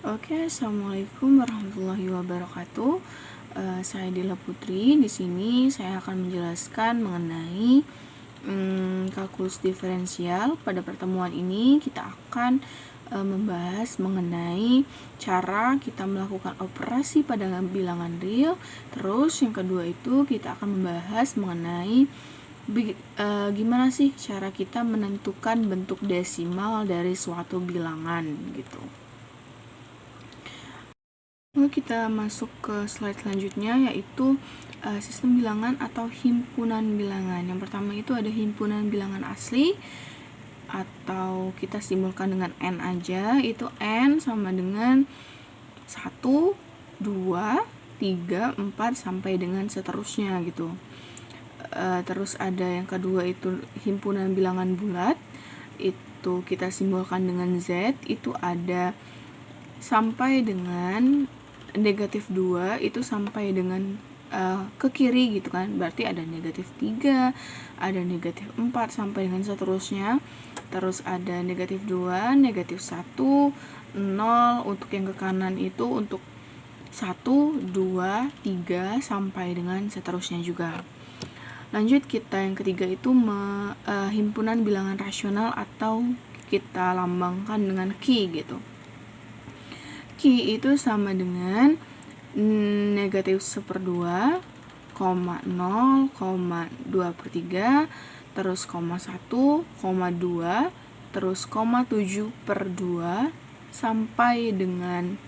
Oke, assalamualaikum warahmatullahi wabarakatuh. Saya Dila Putri. Di sini saya akan menjelaskan mengenai kalkulus diferensial. Pada pertemuan ini kita akan membahas mengenai cara kita melakukan operasi pada bilangan real. Terus yang kedua itu kita akan membahas mengenai gimana sih cara kita menentukan bentuk desimal dari suatu bilangan gitu. Lalu kita masuk ke slide selanjutnya, yaitu sistem bilangan atau himpunan bilangan. Yang pertama itu ada himpunan bilangan asli, atau kita simbolkan dengan N aja. Itu N sama dengan 1, 2, 3, 4 sampai dengan seterusnya gitu. Terus ada yang kedua itu himpunan bilangan bulat, itu kita simbolkan dengan Z. Itu ada sampai dengan negatif 2, itu sampai dengan ke kiri gitu kan, berarti ada negatif 3, ada negatif 4 sampai dengan seterusnya. Terus ada negatif 2, negatif 1, 0. Untuk yang ke kanan itu untuk 1, 2, 3 sampai dengan seterusnya juga. Lanjut, kita yang ketiga itu himpunan bilangan rasional, atau kita lambangkan dengan Q gitu. Q itu sama dengan negatif 1/2, 0, 2/3, terus 1, 2, terus 7/2 sampai dengan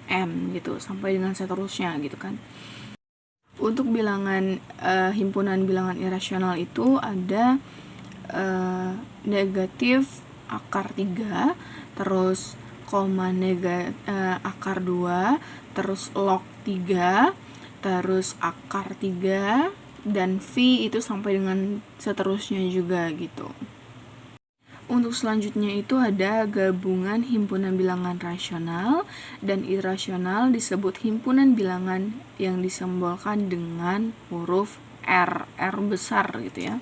M gitu, sampai dengan seterusnya gitu kan. Untuk bilangan himpunan bilangan irasional itu ada negatif akar 3, terus akar 2, terus log 3, terus akar 3, dan V itu sampai dengan seterusnya juga gitu. Untuk selanjutnya itu ada gabungan himpunan bilangan rasional dan irasional, disebut himpunan bilangan yang disimbolkan dengan huruf R besar gitu ya.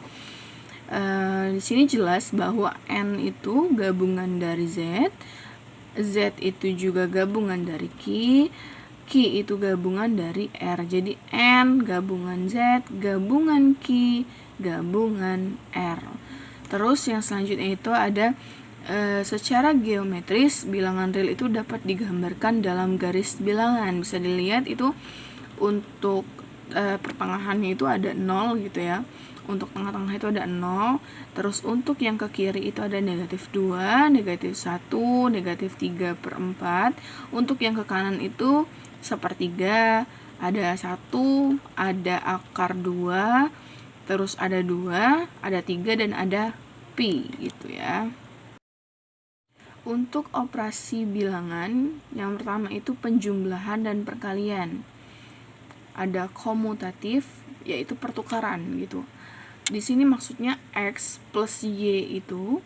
Di sini jelas bahwa N itu gabungan dari Z itu juga gabungan dari Q itu gabungan dari R. Jadi N gabungan Z gabungan Q gabungan R. Terus yang selanjutnya itu ada secara geometris bilangan real itu dapat digambarkan dalam garis bilangan. Bisa dilihat itu untuk pertengahannya itu ada 0 gitu ya. Untuk tengah-tengah itu ada 0. Terus untuk yang ke kiri itu ada negatif 2, negatif 1, negatif 3/4. Untuk yang ke kanan itu 1/3, ada 1, ada akar 2, terus ada 2, ada 3, dan ada Pi gitu ya. Untuk operasi bilangan, yang pertama itu penjumlahan dan perkalian. Ada komutatif, yaitu pertukaran gitu. Di sini maksudnya X plus Y itu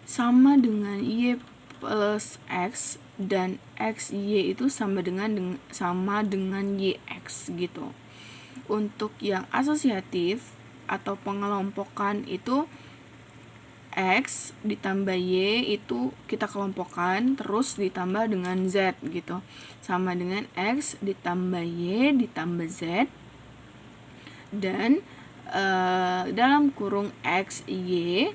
sama dengan Y plus X, dan XY itu sama dengan YX gitu. Untuk yang asosiatif atau pengelompokan itu X ditambah Y itu kita kelompokkan, terus ditambah dengan Z gitu, sama dengan X ditambah Y ditambah Z, dan dalam kurung X, Y,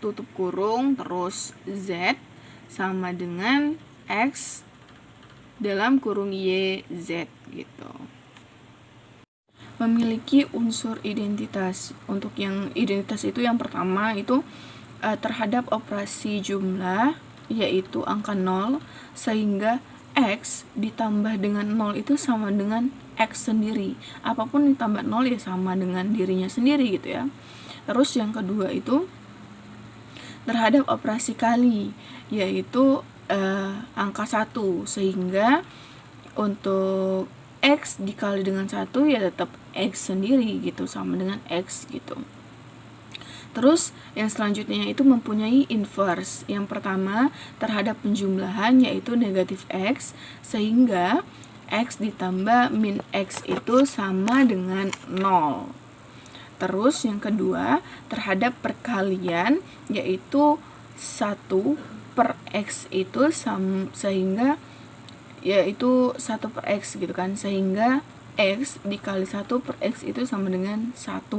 tutup kurung, terus Z sama dengan X dalam kurung Y, Z gitu. Memiliki unsur identitas. Untuk yang identitas itu yang pertama itu terhadap operasi jumlah, yaitu angka 0, sehingga X ditambah dengan 0 itu sama dengan X sendiri. Apapun ditambah 0 ya sama dengan dirinya sendiri gitu ya. Terus yang kedua itu terhadap operasi kali, yaitu angka 1, sehingga untuk X dikali dengan 1 ya tetap X sendiri gitu, sama dengan X gitu. Terus yang selanjutnya itu mempunyai inverse. Yang pertama terhadap penjumlahan, yaitu negatif X, sehingga X ditambah min X itu sama dengan 0. Terus yang kedua terhadap perkalian, yaitu 1 per X itu sehingga yaitu 1 per X gitu kan, sehingga X dikali 1 per X itu sama dengan 1,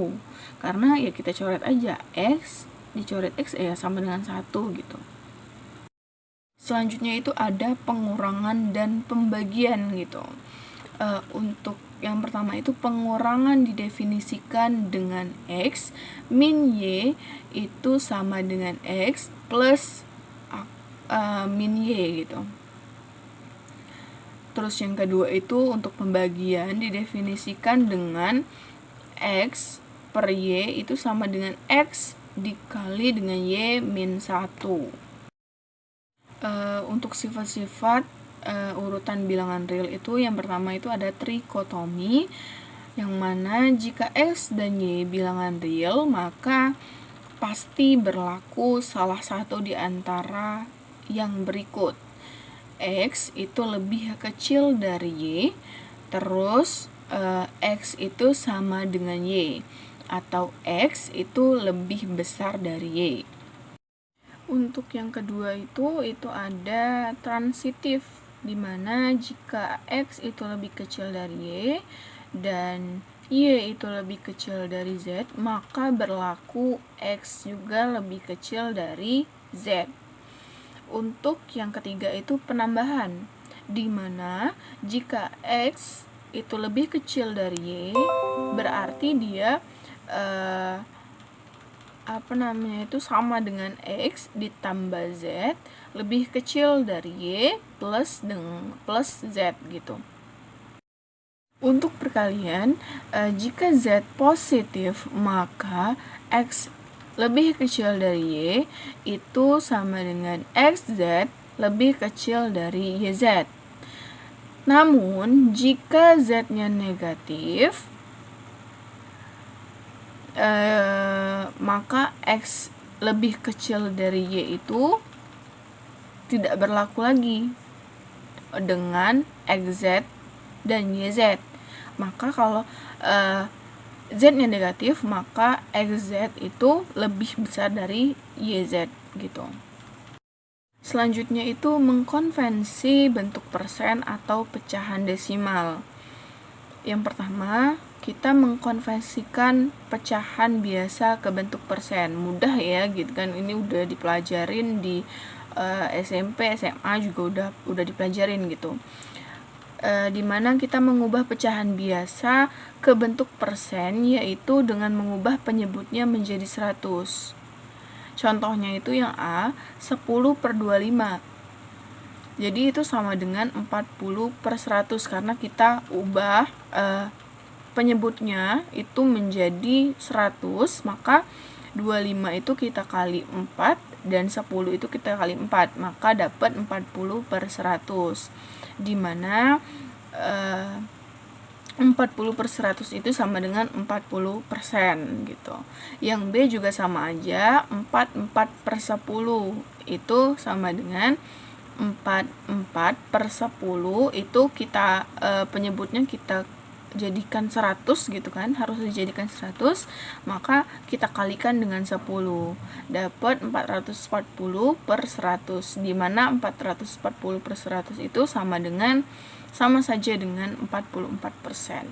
karena ya kita coret aja, X dicoret X ya sama dengan 1 gitu. Selanjutnya itu ada pengurangan dan pembagian gitu. Untuk yang pertama itu pengurangan didefinisikan dengan X min Y itu sama dengan X plus min Y gitu. Terus yang kedua itu untuk pembagian didefinisikan dengan X per Y itu sama dengan X dikali dengan Y min 1. Untuk sifat-sifat urutan bilangan real itu yang pertama itu ada trikotomi, yang mana jika X dan Y bilangan real maka pasti berlaku salah satu di antara yang berikut. X itu lebih kecil dari Y, terus X itu sama dengan Y, atau X itu lebih besar dari Y. Untuk yang kedua itu ada transitif, dimana jika X itu lebih kecil dari Y dan Y itu lebih kecil dari Z, maka berlaku X juga lebih kecil dari Z. Untuk yang ketiga itu penambahan, dimana jika X itu lebih kecil dari Y, berarti dia itu sama dengan X ditambah Z lebih kecil dari Y plus Z gitu. Untuk perkalian, jika Z positif maka X lebih kecil dari Y itu sama dengan XZ lebih kecil dari YZ. Namun jika Z-nya negatif, maka X lebih kecil dari Y itu tidak berlaku lagi dengan XZ dan YZ. Maka kalau Z-nya negatif, maka XZ itu lebih besar dari YZ gitu. Selanjutnya itu mengkonvensi bentuk persen atau pecahan desimal. Yang pertama, kita mengkonversikan pecahan biasa ke bentuk persen. Mudah ya gitu kan, ini udah dipelajarin di SMP, SMA juga udah dipelajarin gitu. Dimana kita mengubah pecahan biasa ke bentuk persen, yaitu dengan mengubah penyebutnya menjadi 100. Contohnya itu yang A, 10 per 25. Jadi itu sama dengan 40 per 100, karena kita ubah penyebutnya itu menjadi 100, maka 25 itu kita kali 4 dan 10 itu kita kali 4, maka dapat 40 per 100, dimana 40 per 100 itu sama dengan 40% gitu. Yang B juga sama aja, 4 per 10 itu sama dengan 4 per 10 itu kita penyebutnya kita jadikan 100 gitu kan, harus dijadikan 100, maka kita kalikan dengan 10, dapat 440 per 100, dimana 440 per 100 itu sama saja dengan 44%.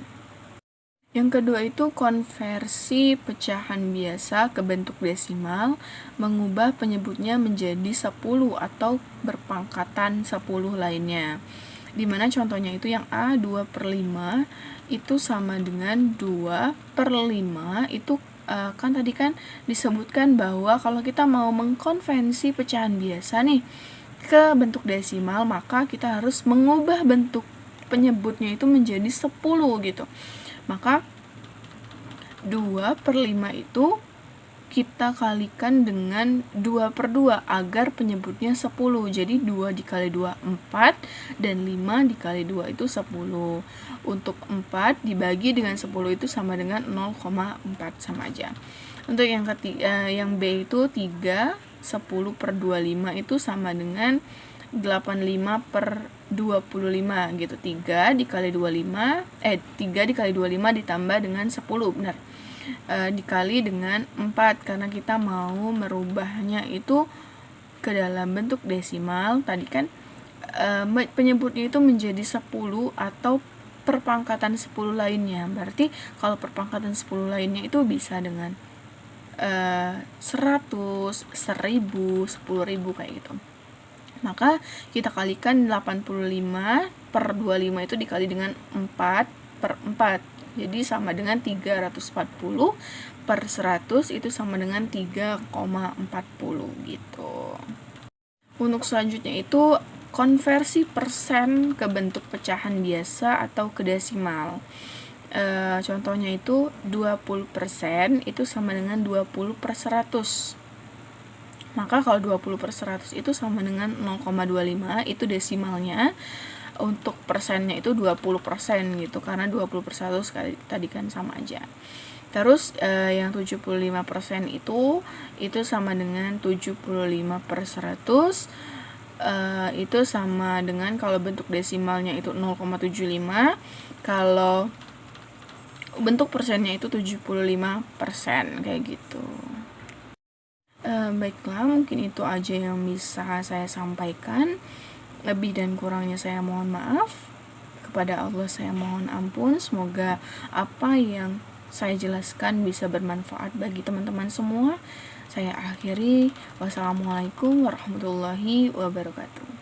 Yang kedua itu konversi pecahan biasa ke bentuk desimal, mengubah penyebutnya menjadi 10 atau berpangkatan 10 lainnya. Dimana contohnya itu yang A, 2 per 5 itu sama dengan 2 per 5 itu kan tadi kan disebutkan bahwa kalau kita mau mengkonvensi pecahan biasa nih ke bentuk desimal, maka kita harus mengubah bentuk penyebutnya itu menjadi 10 gitu. Maka 2 per 5 itu kita kalikan dengan 2 per 2 agar penyebutnya 10. Jadi 2 dikali 2 4 dan 5 dikali 2 itu 10. Untuk 4 dibagi dengan 10 itu sama dengan 0,4, sama aja. Untuk yang ketiga, yang B itu 3, 10 per 25 itu sama dengan 85 per 25 gitu. 3 dikali 25 3 dikali 25 ditambah dengan 10, benar. Dikali dengan 4 karena kita mau merubahnya itu ke dalam bentuk desimal. Tadi kan penyebutnya itu menjadi 10 atau perpangkatan 10 lainnya. Berarti kalau perpangkatan 10 lainnya itu bisa dengan 100, 1000, 10.000 kayak gitu. Maka kita kalikan 85 per 25 itu dikali dengan 4 per 4. Jadi sama dengan 340 per 100 itu sama dengan 3,40 gitu. Untuk selanjutnya itu konversi persen ke bentuk pecahan biasa atau ke desimal. Contohnya itu 20% itu sama dengan 20 per 100. Maka kalau 20 per 100 itu sama dengan 0,25, itu desimalnya. Untuk persennya itu 20% gitu, karena 20 per 100 tadi kan sama aja. Terus yang 75% itu sama dengan 75 per 100. Itu sama dengan, kalau bentuk desimalnya itu 0,75, kalau bentuk persennya itu 75%, kayak gitu. Baiklah, mungkin itu aja yang bisa saya sampaikan. Lebih dan kurangnya saya mohon maaf. Kepada Allah saya mohon ampun. Semoga apa yang saya jelaskan bisa bermanfaat bagi teman-teman semua. Saya akhiri. Wassalamualaikum warahmatullahi wabarakatuh.